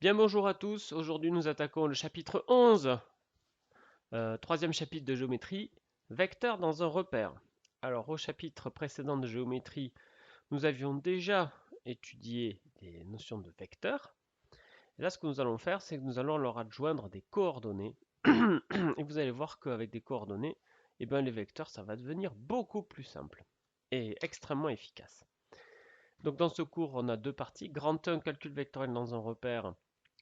Bien bonjour à tous, aujourd'hui nous attaquons le chapitre 11, troisième chapitre de géométrie, vecteur dans un repère. Alors au chapitre précédent de géométrie, nous avions déjà étudié les notions de vecteurs. Et là ce que nous allons faire, c'est que nous allons leur adjoindre des coordonnées. Et vous allez voir qu'avec des coordonnées, les vecteurs ça va devenir beaucoup plus simple et extrêmement efficace. Donc dans ce cours, on a deux parties. Grand 1, calcul vectoriel dans un repère.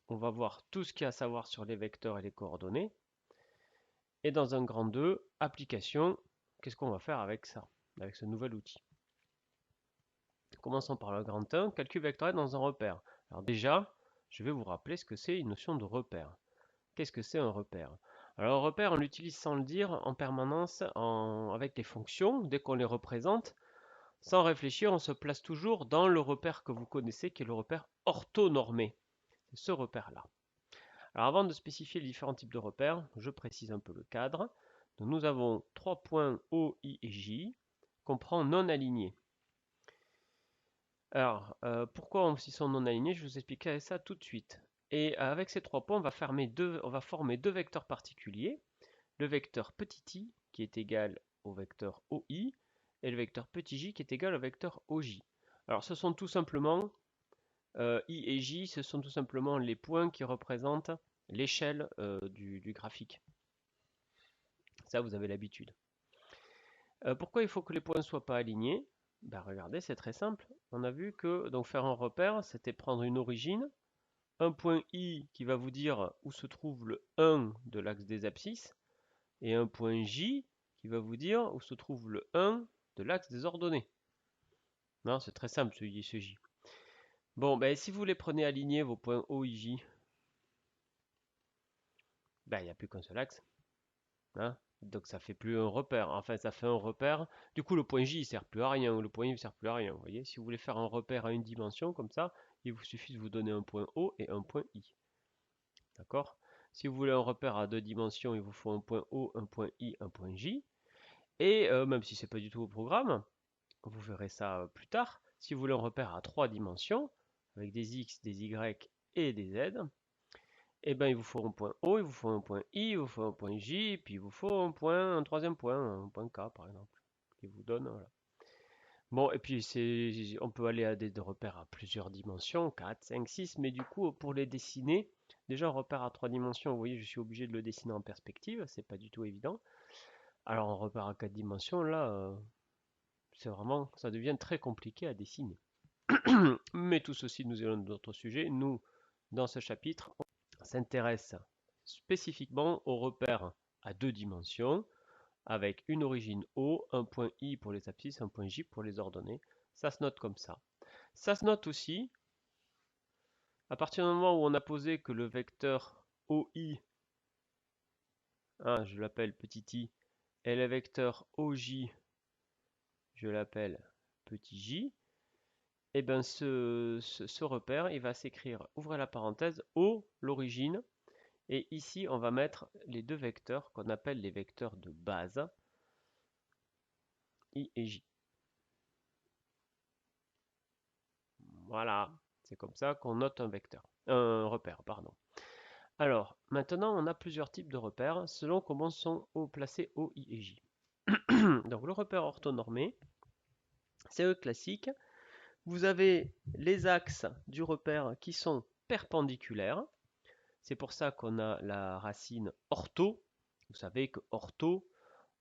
On va voir tout ce qu'il y a à savoir sur les vecteurs et les coordonnées. Et dans un grand 2, application, qu'est-ce qu'on va faire avec ça, avec ce nouvel outil? Commençons par le grand 1, calcul vectoriel dans un repère. Alors déjà, je vais vous rappeler ce que c'est une notion de repère. Qu'est-ce que c'est un repère? Alors un repère, on l'utilise sans le dire en permanence avec des fonctions, dès qu'on les représente. Sans réfléchir, on se place toujours dans le repère que vous connaissez, qui est le repère orthonormé. C'est ce repère-là. Alors avant de spécifier les différents types de repères, je précise un peu le cadre. Donc nous avons trois points O, I et J qu'on prend non alignés. Alors pourquoi ils sont non alignés? Je vous expliquerai ça tout de suite. Et avec ces trois points, on va former deux vecteurs particuliers. Le vecteur petit i qui est égal au vecteur OI et le vecteur petit j qui est égal au vecteur OJ. Alors ce sont tout simplement I et J, ce sont tout simplement les points qui représentent l'échelle du graphique. Ça, vous avez l'habitude. Pourquoi il faut que les points ne soient pas alignés? Ben, regardez, c'est très simple. On a vu que donc faire un repère, c'était prendre une origine, un point I qui va vous dire où se trouve le 1 de l'axe des abscisses, et un point J qui va vous dire où se trouve le 1 de l'axe des ordonnées. Non, c'est très simple ce J. Bon, ben, si vous les prenez alignés, vos points O, I, J, ben, il n'y a plus qu'un seul axe. Hein, donc ça fait plus un repère. Enfin, ça fait un repère. Du coup, le point J ne sert plus à rien, ou le point I ne sert plus à rien. Vous voyez, si vous voulez faire un repère à une dimension comme ça, il vous suffit de vous donner un point O et un point I. D'accord? Si vous voulez un repère à deux dimensions, il vous faut un point O, un point I, un point J. Et même si c'est pas du tout au programme, vous verrez ça plus tard. Si vous voulez un repère à trois dimensions, avec des X, des Y et des Z, eh ben, il vous faut un point O, il vous faut un point I, il vous faut un point J, puis il vous faut un troisième point, un point K par exemple, qui vous donne, voilà. Bon, et puis on peut aller à des repères à plusieurs dimensions, 4, 5, 6, mais du coup, pour les dessiner, déjà un repère à 3 dimensions, vous voyez, je suis obligé de le dessiner en perspective, c'est pas du tout évident. Alors un repère à 4 dimensions, là, c'est vraiment, ça devient très compliqué à dessiner. Mais tout ceci nous éloigne d'autres sujets. Nous, dans ce chapitre, on s'intéresse spécifiquement aux repères à deux dimensions, avec une origine O, un point I pour les abscisses, un point J pour les ordonnées. Ça se note comme ça. Ça se note aussi à partir du moment où on a posé que le vecteur OI, hein, je l'appelle petit i, et le vecteur OJ, je l'appelle petit j, et bien ce repère, il va s'écrire, ouvrez la parenthèse, O, l'origine, et ici on va mettre les deux vecteurs qu'on appelle les vecteurs de base, I et J. Voilà, c'est comme ça qu'on note un repère, pardon. Alors, maintenant, on a plusieurs types de repères selon comment sont placés O, I et J. Donc, le repère orthonormé, c'est eux classique. Vous avez les axes du repère qui sont perpendiculaires. C'est pour ça qu'on a la racine ortho. Vous savez que ortho,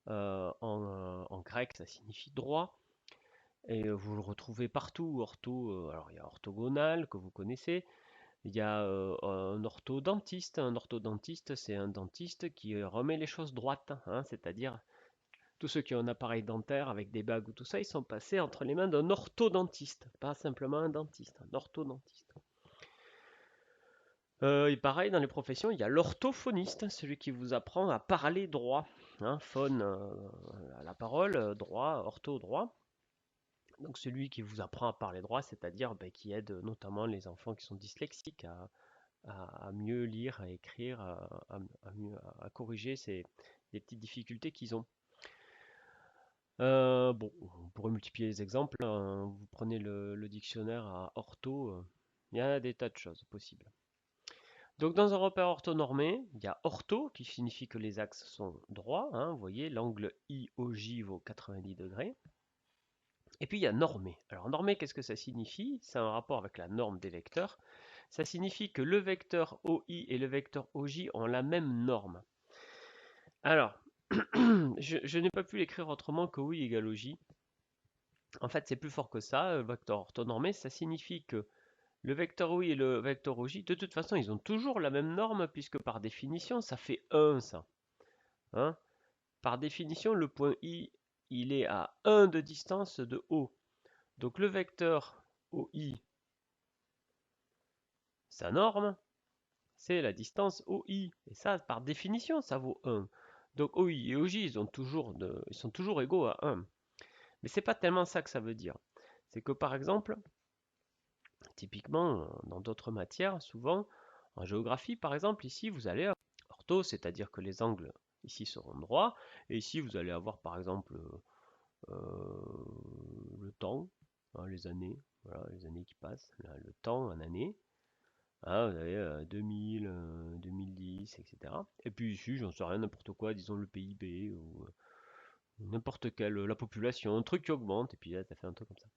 en grec, ça signifie droit. Et vous le retrouvez partout, ortho. Alors, il y a orthogonal, que vous connaissez. Il y a un orthodontiste. Un orthodontiste, c'est un dentiste qui remet les choses droites, hein, c'est-à-dire tous ceux qui ont un appareil dentaire avec des bagues ou tout ça, ils sont passés entre les mains d'un orthodontiste, pas simplement un dentiste, un orthodontiste. Et pareil, dans les professions, il y a l'orthophoniste, celui qui vous apprend à parler droit. Hein, phone, la parole, droit, ortho, droit. Donc celui qui vous apprend à parler droit, c'est-à-dire qui aide notamment les enfants qui sont dyslexiques à mieux lire, à écrire, à corriger les petites difficultés qu'ils ont. Bon, on pourrait multiplier les exemples, hein. Vous prenez le dictionnaire à ortho, il y a des tas de choses possibles. Donc dans un repère orthonormé, il y a ortho qui signifie que les axes sont droits, hein, vous voyez l'angle IOJ vaut 90 degrés. Et puis il y a normé. Alors normé, qu'est-ce que ça signifie? C'est un rapport avec la norme des vecteurs. Ça signifie que le vecteur OI et le vecteur OJ ont la même norme. Alors, je n'ai pas pu l'écrire autrement que OI égale OJ. En fait, c'est plus fort que ça. Le vecteur orthonormé, ça signifie que le vecteur OI et le vecteur OJ, de toute façon, ils ont toujours la même norme, puisque par définition, ça fait 1, ça. Hein? Par définition, le point I, il est à 1 de distance de O. Donc le vecteur OI, sa norme, c'est la distance OI. Et ça, par définition, ça vaut 1. Donc OI et OJ, ils sont toujours égaux à 1. Mais c'est pas tellement ça que ça veut dire. C'est que par exemple, typiquement, dans d'autres matières, souvent, en géographie par exemple, ici vous allez avoir ortho, c'est-à-dire que les angles ici seront droits, et ici vous allez avoir par exemple le temps, hein, les années, voilà, les années qui passent, là, le temps en années. Ah, vous avez 2000, 2010, etc. Et puis ici, j'en sais rien, n'importe quoi, disons le PIB ou n'importe quelle, la population, un truc qui augmente, et puis là, ça fait un truc comme ça.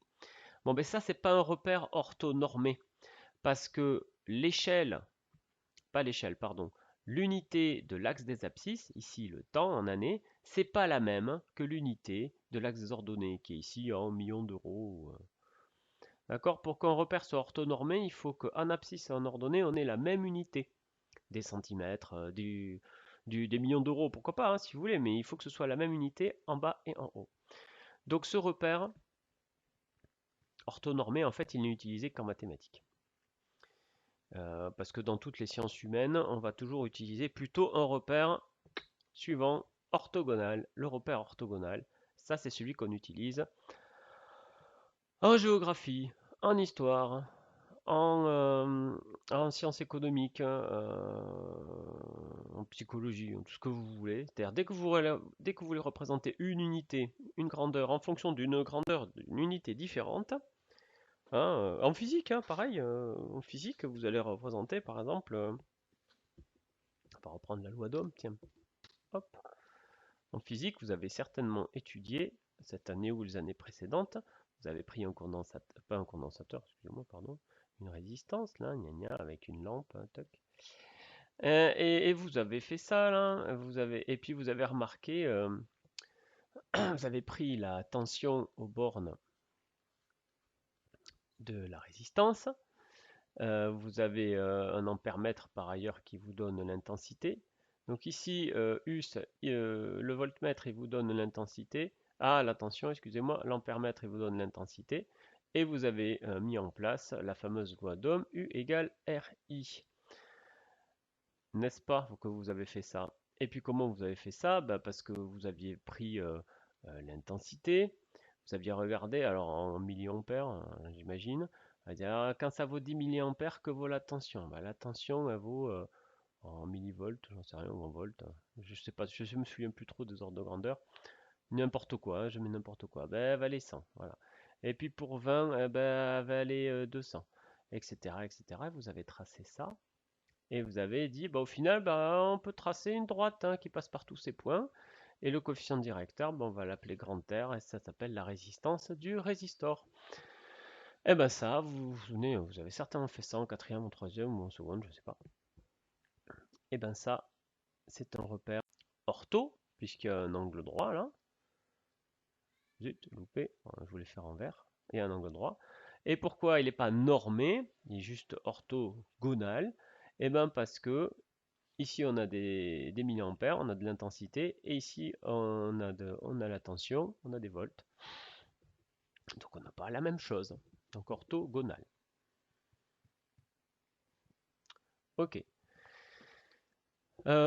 Bon, ben ça, c'est pas un repère orthonormé, parce que l'échelle, pas l'échelle, pardon, l'unité de l'axe des abscisses, ici le temps en années, c'est pas la même que l'unité de l'axe des ordonnées, qui est ici en millions d'euros. D'accord? Pour qu'un repère soit orthonormé, il faut qu'en abscisse et en ordonnée, on ait la même unité. Des centimètres, des millions d'euros, pourquoi pas, hein, si vous voulez, mais il faut que ce soit la même unité en bas et en haut. Donc ce repère orthonormé, en fait, il n'est utilisé qu'en mathématiques. Parce que dans toutes les sciences humaines, on va toujours utiliser plutôt un repère suivant, orthogonal. Le repère orthogonal, ça c'est celui qu'on utilise en géographie, en histoire, en sciences économiques, en psychologie, tout ce que vous voulez. C'est-à-dire dès que vous voulez représenter une unité, une grandeur, en fonction d'une grandeur d'une unité différente, hein, en physique, hein, pareil, en physique, vous allez représenter par exemple, on va reprendre la loi d'Ohm, tiens, hop. En physique, vous avez certainement étudié cette année ou les années précédentes, vous avez pris un condensateur, pas un condensateur, excusez-moi, pardon, une résistance, là, gna gna, avec une lampe, hein, toc. Et vous avez fait ça, là, et puis vous avez remarqué, vous avez pris la tension aux bornes de la résistance, vous avez un ampère-mètre par ailleurs qui vous donne l'intensité. Donc ici, le voltmètre, il vous donne l'intensité. Ah, la tension, excusez-moi, l'ampère-mètre, il vous donne l'intensité. Et vous avez mis en place la fameuse loi d'Ohm, U égale RI. N'est-ce pas que vous avez fait ça? Et puis comment vous avez fait ça? Bah, parce que vous aviez pris l'intensité, vous aviez regardé, alors en milliampères, j'imagine, c'est-à-dire quand ça vaut 10 milliampères, que vaut la tension? Bah, la tension, elle vaut en millivolts, j'en sais rien, ou en volts, je sais pas, je me souviens plus trop des ordres de grandeur, n'importe quoi, hein, je mets n'importe quoi, ben, elle valait 100, voilà. Et puis pour 20, ben, elle valait 200, etc., etc., vous avez tracé ça, et vous avez dit, bah, au final, bah, on peut tracer une droite, hein, qui passe par tous ces points. Et le coefficient directeur, bah, on va l'appeler grand R, et ça s'appelle la résistance du résistor. Et ben ça, vous vous souvenez, vous avez certainement fait ça en quatrième, en troisième ou en seconde, je sais pas. Et ben ça, c'est un repère ortho, puisqu'il y a un angle droit là. Zut, loupé, je voulais faire en vert. Et un angle droit. Et pourquoi il n'est pas normé, il est juste orthogonal? Et ben parce que ici, on a des milliampères, on a de l'intensité, et ici, on a la tension, on a des volts. Donc, on n'a pas la même chose. Donc, orthogonal. Ok.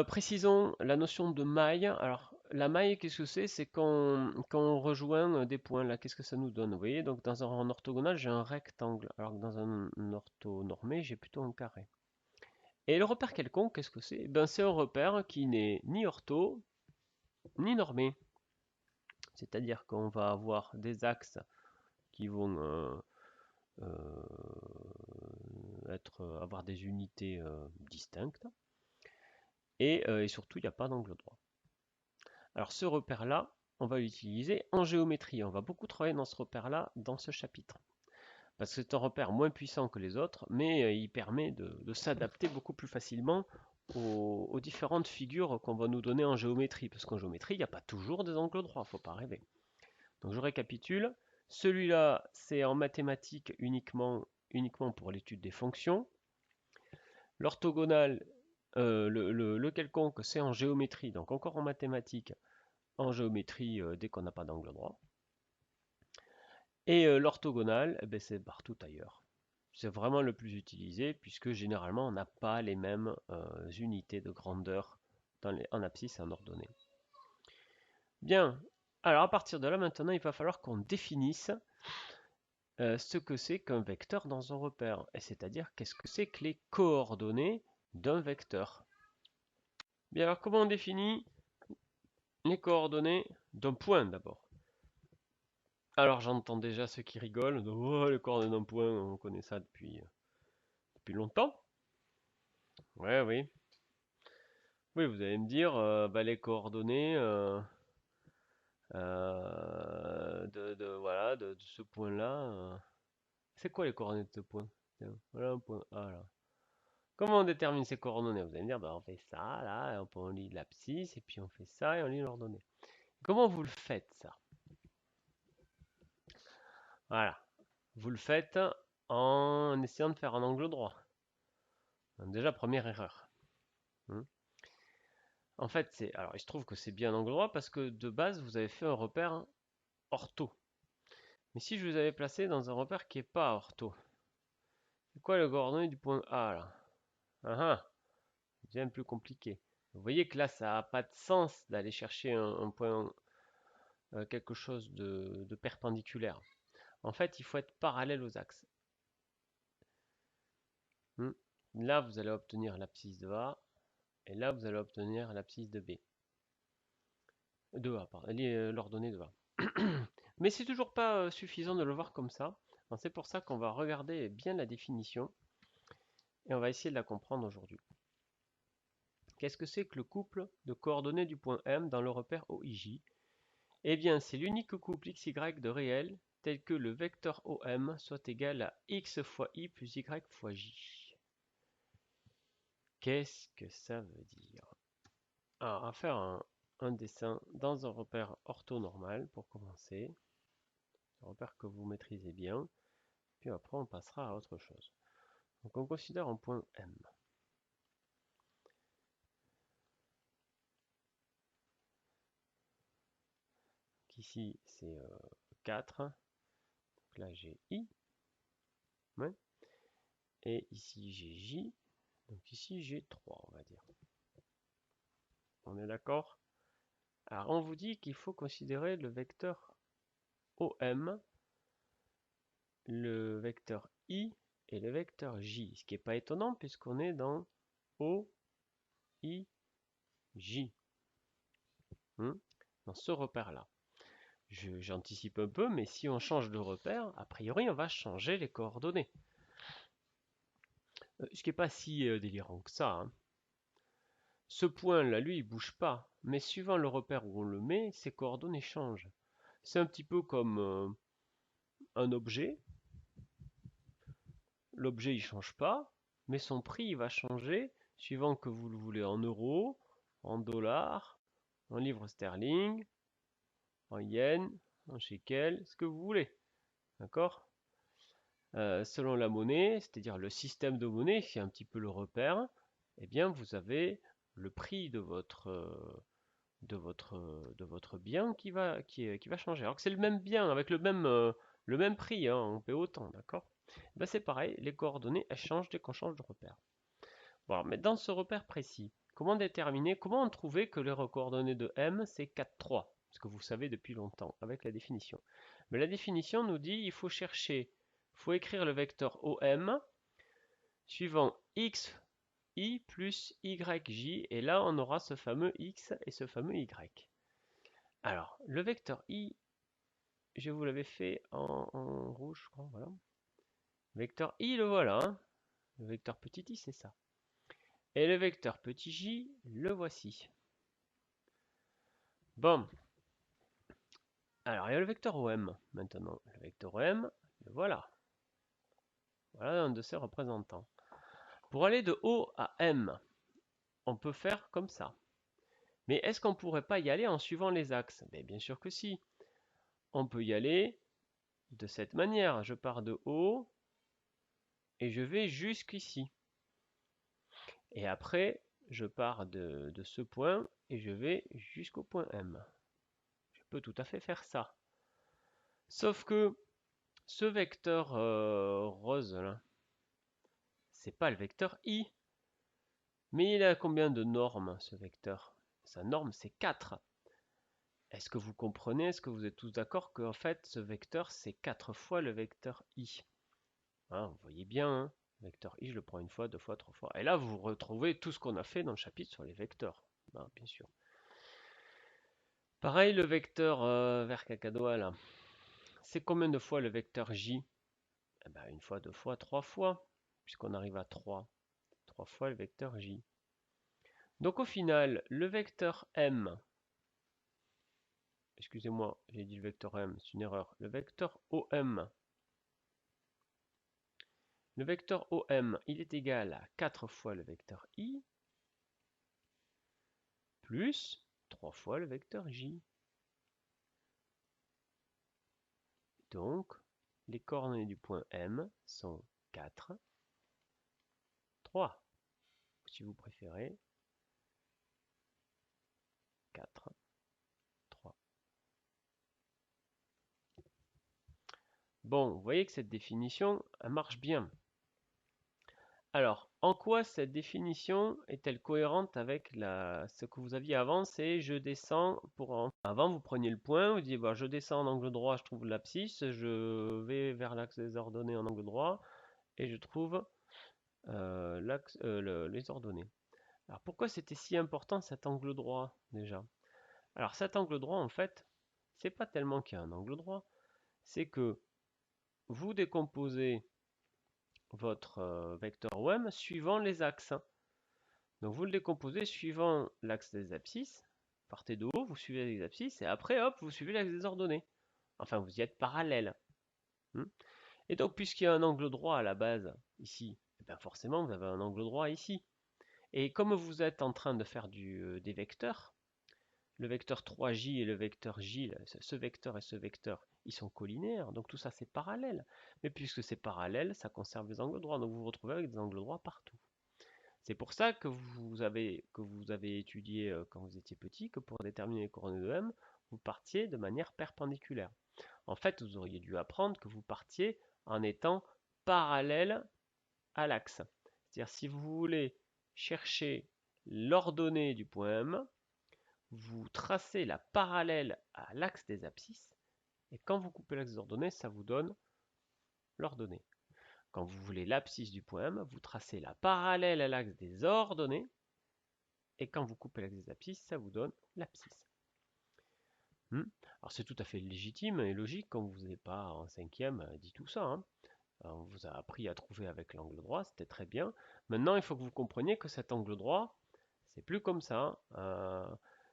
Précisons la notion de maille. Alors, la maille, qu'est-ce que c'est? C'est quand on rejoint des points là. Qu'est-ce que ça nous donne? Vous voyez, donc dans un orthogonal, j'ai un rectangle, alors que dans un orthonormé, j'ai plutôt un carré. Et le repère quelconque, qu'est-ce que c'est? Ben, c'est un repère qui n'est ni ortho, ni normé. C'est-à-dire qu'on va avoir des axes qui vont avoir des unités distinctes. Et surtout, il n'y a pas d'angle droit. Alors ce repère-là, on va l'utiliser en géométrie. On va beaucoup travailler dans ce repère-là dans ce chapitre. Parce que c'est un repère moins puissant que les autres, mais il permet de s'adapter beaucoup plus facilement aux différentes figures qu'on va nous donner en géométrie. Parce qu'en géométrie, il n'y a pas toujours des angles droits, faut pas rêver. Donc je récapitule. Celui-là, c'est en mathématiques uniquement pour l'étude des fonctions. L'orthogonal, le quelconque, c'est en géométrie, donc encore en mathématiques, en géométrie dès qu'on n'a pas d'angle droit. Et l'orthogonal, eh ben, c'est partout ailleurs. C'est vraiment le plus utilisé puisque généralement on n'a pas les mêmes unités de grandeur en abscisse et en ordonnée. Bien, alors à partir de là maintenant il va falloir qu'on définisse ce que c'est qu'un vecteur dans un repère, et c'est-à-dire qu'est-ce que c'est que les coordonnées d'un vecteur. Bien alors comment on définit les coordonnées d'un point d'abord? Alors j'entends déjà ceux qui rigolent, oh, les coordonnées d'un point, on connaît ça depuis longtemps. Ouais, oui. Oui, vous allez me dire, bah, les coordonnées voilà, de ce point-là. C'est quoi les coordonnées de ce point? Tiens, voilà un point A là. Comment on détermine ces coordonnées? Vous allez me dire, bah, on fait ça là, et on lit l'abscisse, et puis on fait ça et on lit l'ordonnée. Comment vous le faites ça? Voilà. Vous le faites en essayant de faire un angle droit. Donc, déjà, première erreur. En fait, alors il se trouve que c'est bien un angle droit parce que de base, vous avez fait un repère ortho. Mais si je vous avais placé dans un repère qui n'est pas ortho, c'est quoi le coordonnées du point A là? Ah ah, bien plus compliqué. Vous voyez que là, ça n'a pas de sens d'aller chercher un point, quelque chose de perpendiculaire. En fait, il faut être parallèle aux axes. Là, vous allez obtenir l'abscisse de A, et là, vous allez obtenir l'abscisse de B. De A, pardon, l'ordonnée de A. Mais c'est toujours pas suffisant de le voir comme ça. C'est pour ça qu'on va regarder bien la définition et on va essayer de la comprendre aujourd'hui. Qu'est-ce que c'est que le couple de coordonnées du point M dans le repère OIJ? Eh bien, c'est l'unique couple XY de réel tel que le vecteur OM soit égal à X fois Y plus Y fois J. Qu'est-ce que ça veut dire? Alors, on va faire un dessin dans un repère orthonormal pour commencer. Un repère que vous maîtrisez bien. Puis après, on passera à autre chose. Donc, on considère un point M. Ici, c'est 4. Donc là, j'ai I. Ouais. Et ici, j'ai J. Donc ici, j'ai 3, on va dire. On est d'accord? Alors, on vous dit qu'il faut considérer le vecteur OM, le vecteur I et le vecteur J. Ce qui n'est pas étonnant puisqu'on est dans O, I, J. Dans ce repère-là. J'anticipe un peu, mais si on change de repère, a priori, on va changer les coordonnées. Ce qui n'est pas si délirant que ça. Ce point-là, lui, il bouge pas, mais suivant le repère où on le met, ses coordonnées changent. C'est un petit peu comme un objet. L'objet, il change pas, mais son prix, il va changer suivant que vous le voulez en euros, en dollars, en livres sterling, en yens, en shekels, ce que vous voulez. D'accord? Selon la monnaie, c'est-à-dire le système de monnaie, qui est un petit peu le repère, eh bien vous avez le prix de votre bien qui va changer. Alors que c'est le même bien avec le même prix, hein, on paie autant, d'accord? Ben c'est pareil, les coordonnées elles changent dès qu'on change de repère. Bon, mais dans ce repère précis, comment on trouvait que les coordonnées de M c'est 4, 3? Ce que vous savez depuis longtemps avec la définition. Mais la définition nous dit il faut écrire le vecteur OM suivant x, i plus yj, et là on aura ce fameux x et ce fameux y. Alors, le vecteur i, je vous l'avais fait en rouge, je crois, voilà. Vecteur i, le voilà. Hein. Le vecteur petit i, c'est ça. Et le vecteur petit j, le voici. Bon. Alors, il y a le vecteur OM maintenant. Le vecteur OM, voilà. Voilà un de ses représentants. Pour aller de O à M, on peut faire comme ça. Mais est-ce qu'on ne pourrait pas y aller en suivant les axes? Bien sûr que si. On peut y aller de cette manière. Je pars de O et je vais jusqu'ici. Et après, je pars de ce point et je vais jusqu'au point M. Je peux tout à fait faire ça. Sauf que ce vecteur rose là, c'est pas le vecteur I. Mais il a combien de normes ce vecteur? Sa norme c'est 4. Est-ce que vous comprenez, est-ce que vous êtes tous d'accord qu'en fait ce vecteur c'est 4 fois le vecteur I? Hein, vous voyez bien, hein, le vecteur I je le prends une fois, deux fois, trois fois. Et là vous retrouvez tout ce qu'on a fait dans le chapitre sur les vecteurs. Bien sûr. Pareil le vecteur vert cacadois là. C'est combien de fois le vecteur J? Une fois, deux fois, trois fois, puisqu'on arrive à 3. 3 fois le vecteur J. Donc au final, le vecteur M, excusez-moi, j'ai dit le vecteur M, c'est une erreur. Le vecteur OM, il est égal à 4 fois le vecteur I, plus 3 fois le vecteur J. Donc, les coordonnées du point M sont 4, 3, si vous préférez, 4, 3. Bon, vous voyez que cette définition, elle marche bien. Alors, en quoi cette définition est-elle cohérente avec ce que vous aviez avant? C'est je descends Avant, vous preniez le point, vous disiez je descends en angle droit, je trouve l'abscisse, je vais vers l'axe des ordonnées en angle droit et je trouve les ordonnées. Alors, pourquoi c'était si important cet angle droit déjà? Alors, cet angle droit, en fait, c'est pas tellement qu'il y a un angle droit, c'est que vous décomposez votre vecteur OM suivant les axes. Donc vous le décomposez suivant l'axe des abscisses. Partez de haut, vous suivez les abscisses, et après, hop, vous suivez l'axe des ordonnées. Enfin, vous y êtes parallèle. Et donc, puisqu'il y a un angle droit à la base, ici, forcément, vous avez un angle droit ici. Et comme vous êtes en train de faire des vecteurs, le vecteur 3j et le vecteur j, ce vecteur et ce vecteur, ils sont collinaires, donc tout ça c'est parallèle. Mais puisque c'est parallèle, ça conserve les angles droits, donc vous vous retrouvez avec des angles droits partout. C'est pour ça que vous avez étudié quand vous étiez petit que pour déterminer les coordonnées de M, vous partiez de manière perpendiculaire. En fait, vous auriez dû apprendre que vous partiez en étant parallèle à l'axe. C'est-à-dire si vous voulez chercher l'ordonnée du point M, vous tracez la parallèle à l'axe des abscisses, et quand vous coupez l'axe des ordonnées, ça vous donne l'ordonnée. Quand vous voulez l'abscisse du point M, vous tracez la parallèle à l'axe des ordonnées, et quand vous coupez l'axe des abscisses, ça vous donne l'abscisse. Alors c'est tout à fait légitime et logique quand vous n'avez pas en cinquième dit tout ça. On vous a appris à trouver avec l'angle droit, c'était très bien. Maintenant, il faut que vous compreniez que cet angle droit, c'est plus comme ça.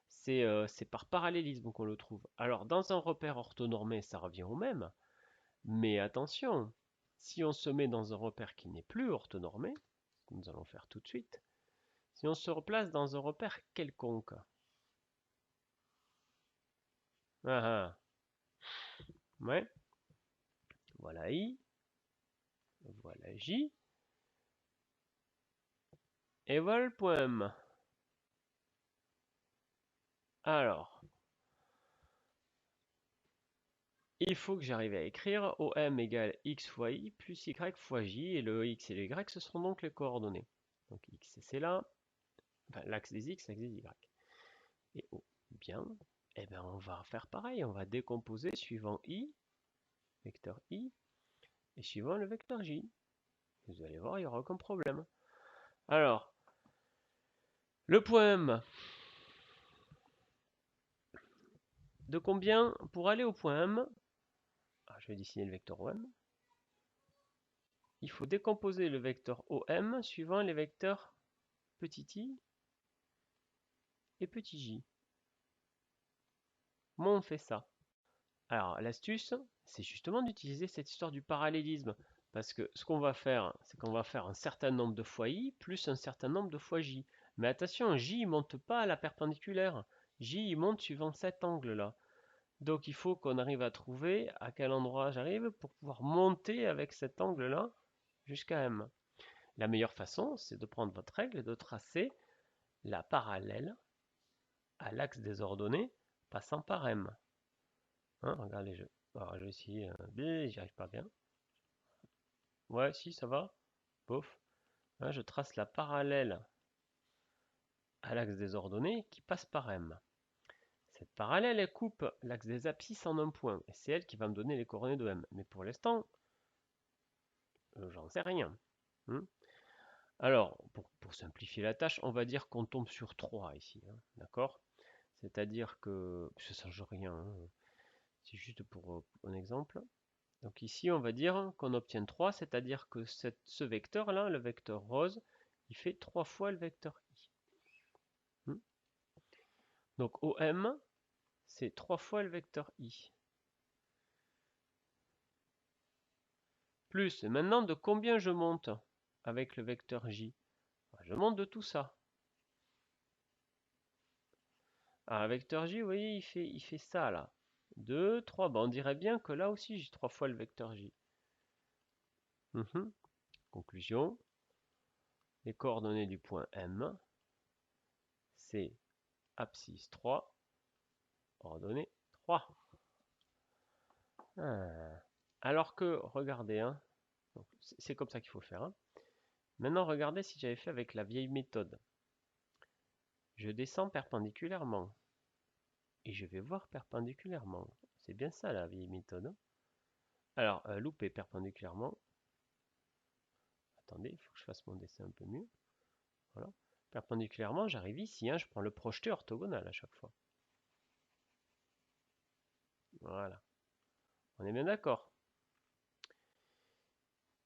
C'est par parallélisme qu'on le trouve. Alors, dans un repère orthonormé, ça revient au même. Mais attention, si on se met dans un repère qui n'est plus orthonormé, ce que nous allons faire tout de suite, si on se replace dans un repère quelconque, ouais, voilà I, voilà J, et voilà le point M. Alors, il faut que j'arrive à écrire OM égale x fois i plus y fois j, et le x et le y, ce seront donc les coordonnées. Donc x c'est là, enfin l'axe des x, l'axe des y. Et O, bien, on va faire pareil, on va décomposer suivant i, vecteur i, et suivant le vecteur j. Vous allez voir, il n'y aura aucun problème. Alors, le point M, de combien pour aller au point M? Je vais dessiner le vecteur OM. il faut décomposer le vecteur OM suivant les vecteurs petit i et petit j. Comment on fait ça? Alors, l'astuce, c'est justement d'utiliser cette histoire du parallélisme. Parce que ce qu'on va faire, c'est qu'on va faire un certain nombre de fois i plus un certain nombre de fois j. Mais attention, j ne monte pas à la perpendiculaire. J il monte suivant cet angle-là. Donc il faut qu'on arrive à trouver à quel endroit j'arrive pour pouvoir monter avec cet angle-là jusqu'à M. La meilleure façon, c'est de prendre votre règle et de tracer la parallèle à l'axe des ordonnées passant par M. Hein, regardez, je vais essayer. J'y arrive pas bien. Ouais, si, ça va. Bof. Hein, je trace la parallèle à l'axe des ordonnées qui passe par M. Cette parallèle, elle coupe l'axe des abscisses en un point. Et c'est elle qui va me donner les coordonnées de M. Mais pour l'instant, j'en sais rien. Alors, pour simplifier la tâche, on va dire qu'on tombe sur 3 ici. Hein, d'accord? C'est-à-dire que ça ne change rien. Hein, c'est juste pour un exemple. Donc ici, on va dire qu'on obtient 3, c'est-à-dire que ce vecteur-là, le vecteur rose, il fait 3 fois le vecteur i. Donc OM, c'est 3 fois le vecteur i. Plus, maintenant, de combien je monte avec le vecteur j? Je monte de tout ça. Alors, le vecteur j, vous voyez, il fait ça, là. 2, 3. On dirait bien que là aussi, j'ai 3 fois le vecteur j. Conclusion. Les coordonnées du point M, c'est abscisse 3, ordonnée 3. Alors que, regardez, hein, c'est comme ça qu'il faut faire. Hein. Maintenant, regardez si j'avais fait avec la vieille méthode. Je descends perpendiculairement. Et je vais voir perpendiculairement. C'est bien ça la vieille méthode. Hein. Alors, louper perpendiculairement. Attendez, il faut que je fasse mon dessin un peu mieux. Voilà. Perpendiculairement, j'arrive ici. Hein, je prends le projeté orthogonal à chaque fois. Voilà. On est bien d'accord.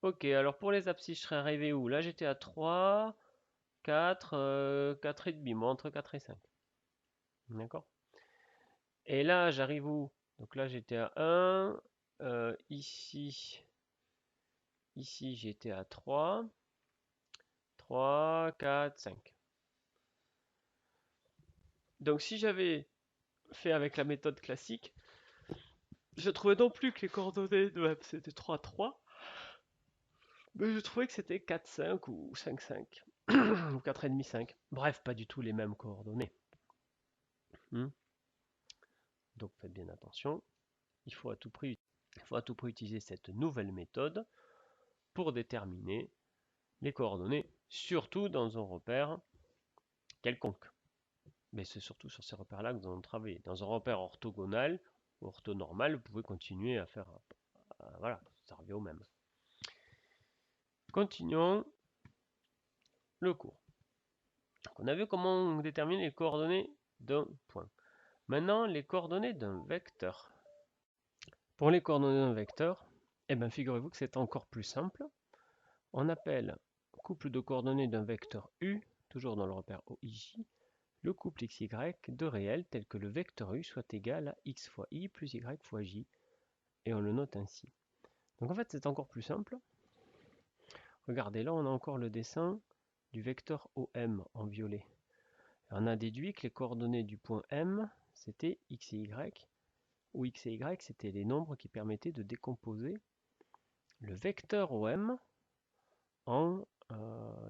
Ok, alors pour les abscisses, je serais arrivé où? Là, j'étais à 3, 4, 4,5. Moi, entre 4 et 5. D'accord? Et là, j'arrive où? Donc là, j'étais à 1. Ici, j'étais à 3. 3, 4, 5. Donc si j'avais fait avec la méthode classique, je trouvais non plus que les coordonnées de M c'était 3, 3, mais je trouvais que c'était 4, 5 ou 5, 5. Ou 4,5, 5. Bref, pas du tout les mêmes coordonnées. Donc faites bien attention. Il faut à tout prix utiliser cette nouvelle méthode pour déterminer les coordonnées, surtout dans un repère quelconque. Mais c'est surtout sur ces repères-là que nous allons travailler. Dans un repère orthogonal ou orthonormal, vous pouvez continuer à faire... voilà, ça revient au même. Continuons le cours. Donc on a vu comment on détermine les coordonnées d'un point. Maintenant, les coordonnées d'un vecteur. Pour les coordonnées d'un vecteur, eh bien, figurez-vous que c'est encore plus simple. On appelle couple de coordonnées d'un vecteur U, toujours dans le repère OIJ, le couple xy de réels tel que le vecteur U soit égal à x fois i plus y fois j. Et on le note ainsi. Donc en fait, c'est encore plus simple. Regardez, là, on a encore le dessin du vecteur OM en violet. On a déduit que les coordonnées du point M, c'était x et y, où x et y, c'était les nombres qui permettaient de décomposer le vecteur OM en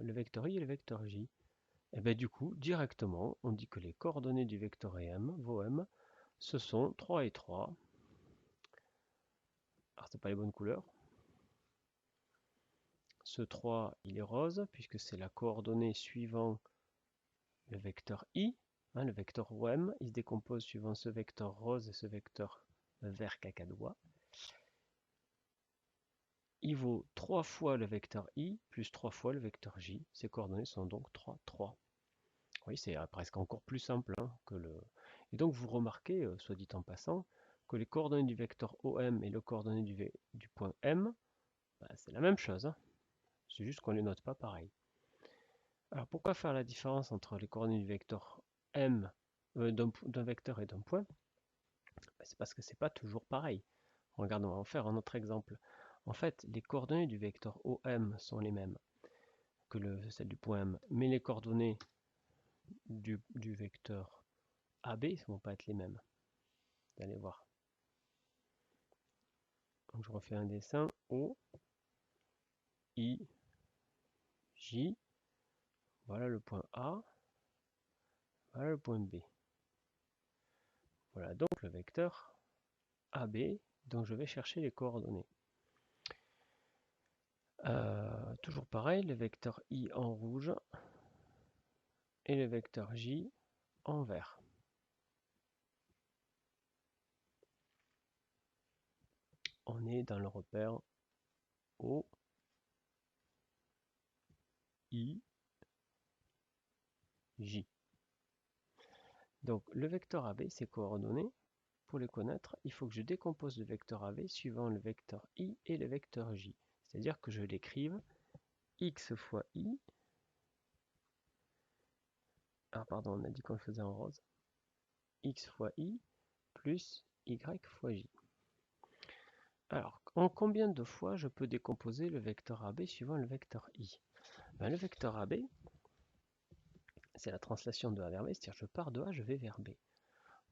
le vecteur i et le vecteur j. Et bien du coup, directement, on dit que les coordonnées du vecteur M, VOM, ce sont 3 et 3. Alors, c'est pas les bonnes couleurs. Ce 3, il est rose, puisque c'est la coordonnée suivant le vecteur i. Hein, le vecteur OM, il se décompose suivant ce vecteur rose et ce vecteur vert cacadois. Il vaut 3 fois le vecteur i plus 3 fois le vecteur j. Ces coordonnées sont donc 3, 3. Oui, c'est presque encore plus simple hein, que le... Et donc vous remarquez, soit dit en passant, que les coordonnées du vecteur OM et les coordonnées du point M, bah, c'est la même chose. Hein. C'est juste qu'on ne les note pas pareil. Alors pourquoi faire la différence entre les coordonnées du vecteur M, d'un vecteur et d'un point? C'est parce que c'est pas toujours pareil. Regarde, on va en faire un autre exemple. En fait, les coordonnées du vecteur OM sont les mêmes que celles du point M, mais les coordonnées du vecteur AB ne vont pas être les mêmes. Vous allez voir. Donc je refais un dessin. O, I, J. Voilà le point A. Voilà le point B. Voilà donc le vecteur AB, dont je vais chercher les coordonnées. Toujours pareil, le vecteur I en rouge et le vecteur J en vert. On est dans le repère O, I, J. Donc le vecteur AB, ses coordonnées, pour les connaître, il faut que je décompose le vecteur AB suivant le vecteur I et le vecteur J. C'est-à-dire que je l'écrive X fois I. Ah pardon, on a dit qu'on le faisait en rose. X fois I plus Y fois J. Alors, en combien de fois je peux décomposer le vecteur AB suivant le vecteur I? Le vecteur AB, c'est la translation de A vers B, c'est-à-dire je pars de A, je vais vers B.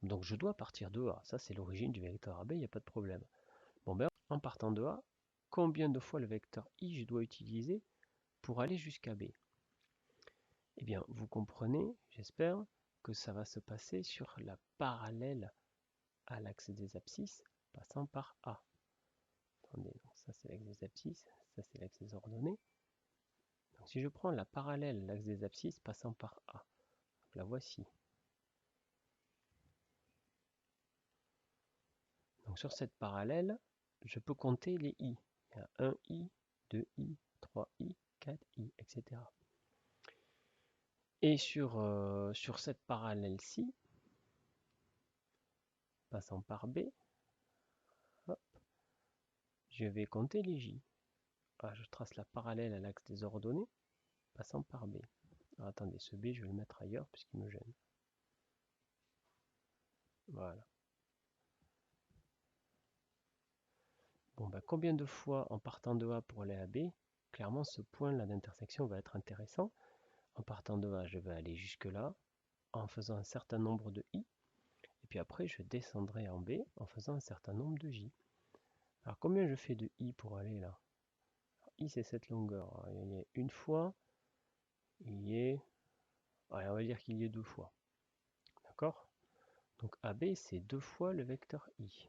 Donc je dois partir de A, ça c'est l'origine du vecteur AB, il n'y a pas de problème. Bon ben, en partant de A, combien de fois le vecteur I je dois utiliser pour aller jusqu'à B? Eh bien, vous comprenez, j'espère, que ça va se passer sur la parallèle à l'axe des abscisses, passant par A. Attendez, donc ça c'est l'axe des abscisses, ça c'est l'axe des ordonnées. Donc si je prends la parallèle à l'axe des abscisses passant par A, donc la voici. Donc sur cette parallèle, je peux compter les i. Il y a 1i, 2i, 3i, 4i, etc. Et sur cette parallèle-ci, passant par B, hop, je vais compter les j. Ah, je trace la parallèle à l'axe des ordonnées, passant par B. Alors, attendez, ce B, je vais le mettre ailleurs puisqu'il me gêne. Voilà. Bon, ben, combien de fois en partant de A pour aller à B? Clairement, ce point-là d'intersection va être intéressant. En partant de A, je vais aller jusque là, en faisant un certain nombre de I. Et puis après, je descendrai en B en faisant un certain nombre de J. Alors, combien je fais de I pour aller là? I, c'est cette longueur. Alors, il y a une fois, il y est... Allez, on va dire qu'il y ait deux fois. D'accord? Donc AB, c'est deux fois le vecteur I.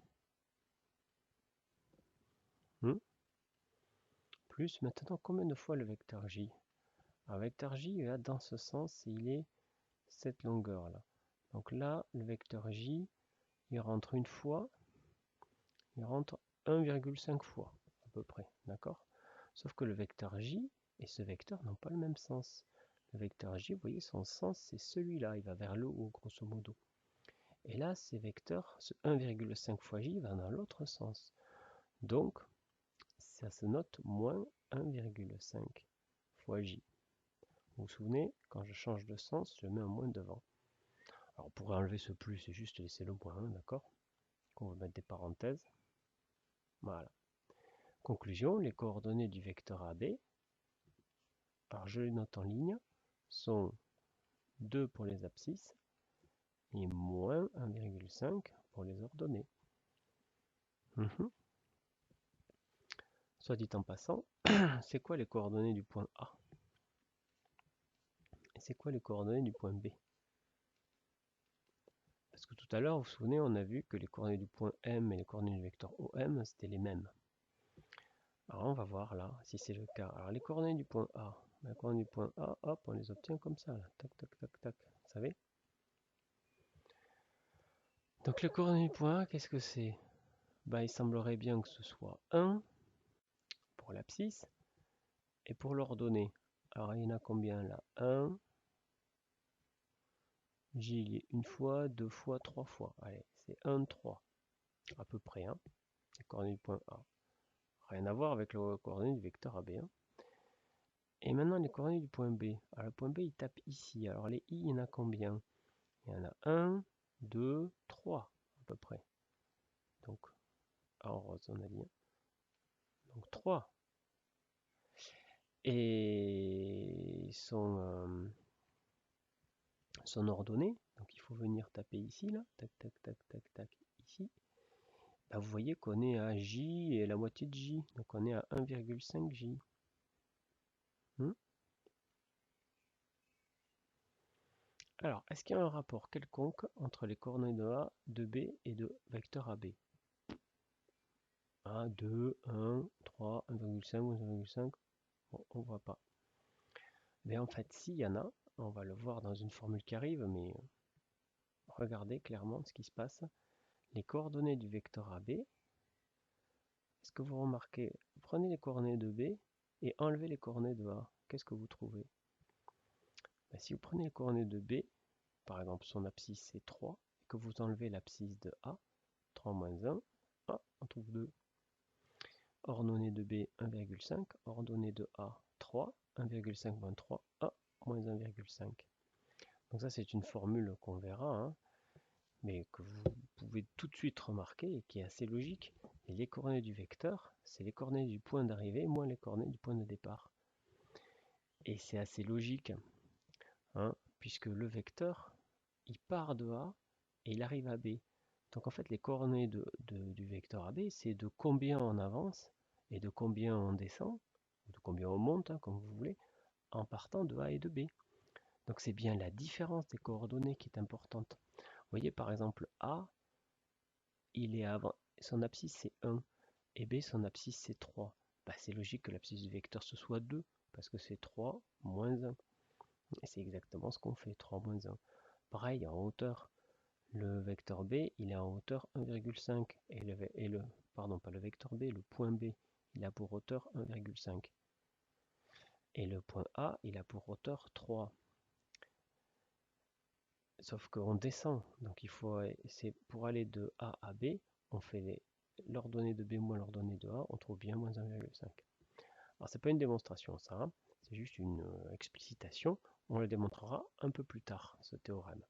Plus, maintenant, combien de fois le vecteur J? Alors, le vecteur J, là, dans ce sens, il est cette longueur-là. Donc là, le vecteur J, il rentre une fois, il rentre 1,5 fois, à peu près. D'accord? Sauf que le vecteur J et ce vecteur n'ont pas le même sens. Le vecteur J, vous voyez, son sens, c'est celui-là, il va vers le haut, grosso modo. Et là, ces vecteurs, ce 1,5 fois J va dans l'autre sens. Donc, ça se note moins 1,5 fois J. Vous vous souvenez, quand je change de sens, je mets un moins devant. Alors, on pourrait enlever ce plus et juste laisser le moins 1, d'accord? On va mettre des parenthèses. Voilà. Conclusion, les coordonnées du vecteur AB, alors je les note en ligne, sont 2 pour les abscisses et moins 1,5 pour les ordonnées. Soit dit en passant, c'est quoi les coordonnées du point A? Et c'est quoi les coordonnées du point B? Parce que tout à l'heure, vous vous souvenez, on a vu que les coordonnées du point M et les coordonnées du vecteur OM, c'était les mêmes. Alors on va voir là, si c'est le cas. Alors les coordonnées du point A, les coordonnées du point A, hop, on les obtient comme ça, là. Tac, tac, tac, tac. Vous savez? Donc les coordonnées du point A, qu'est-ce que c'est? Ben, il semblerait bien que ce soit 1 pour l'abscisse et pour l'ordonnée. Alors il y en a combien là? 1, J il y est une fois, deux fois, trois fois. Allez, c'est 1, 3 à peu près, hein, les coordonnées du point A. Rien à voir avec les coordonnées du vecteur AB. Hein. Et maintenant les coordonnées du point B. Alors le point B il tape ici. Alors les i, il y en a combien? Il y en a 1, 2, 3 à peu près. Donc, en rose on a dit. Donc 3. Et son ordonnée, donc il faut venir taper ici, là, tac, tac, tac, tac, tac, ici. Bah, vous voyez qu'on est à J et la moitié de J, donc on est à 1,5 J. Alors, est-ce qu'il y a un rapport quelconque entre les coordonnées de A, de B et de vecteur AB? 1, 2, 1, 3, 1,5, 1,5, bon, on voit pas. Mais en fait, s'il y en a, on va le voir dans une formule qui arrive, mais regardez clairement ce qui se passe. Les coordonnées du vecteur AB, est-ce que vous remarquez, prenez les coordonnées de B et enlevez les coordonnées de A. Qu'est-ce que vous trouvez? Ben, si vous prenez les coordonnées de B, par exemple son abscisse c'est 3, et que vous enlevez l'abscisse de A, 3 moins 1, on trouve 2. Ordonnée de B 1,5, ordonnée de A 3, 1,5 moins 3, A moins 1,5. Donc ça c'est une formule qu'on verra, hein, mais que vous pouvez tout de suite remarquer et qui est assez logique. Et les coordonnées du vecteur, c'est les coordonnées du point d'arrivée moins les coordonnées du point de départ. Et c'est assez logique, hein, puisque le vecteur, il part de A et il arrive à B. Donc en fait les coordonnées du vecteur AB, c'est de combien on avance et de combien on descend, de combien on monte, hein, comme vous voulez, en partant de A et de B. Donc c'est bien la différence des coordonnées qui est importante. Vous voyez par exemple A, il est avant, son abscisse c'est 1, et B son abscisse c'est 3. Bah, c'est logique que l'abscisse du vecteur ce soit 2, parce que c'est 3 moins 1. Et c'est exactement ce qu'on fait, 3 moins 1. Pareil en hauteur, le vecteur B il est en hauteur 1,5 pardon pas le vecteur B, le point B il a pour hauteur 1,5 et le point A il a pour hauteur 3. Sauf qu'on descend, donc il faut, c'est pour aller de A à B, on fait l'ordonnée de B moins l'ordonnée de A, on trouve bien moins 1,5. Alors c'est pas une démonstration ça, hein, c'est juste une explicitation, on le démontrera un peu plus tard ce théorème.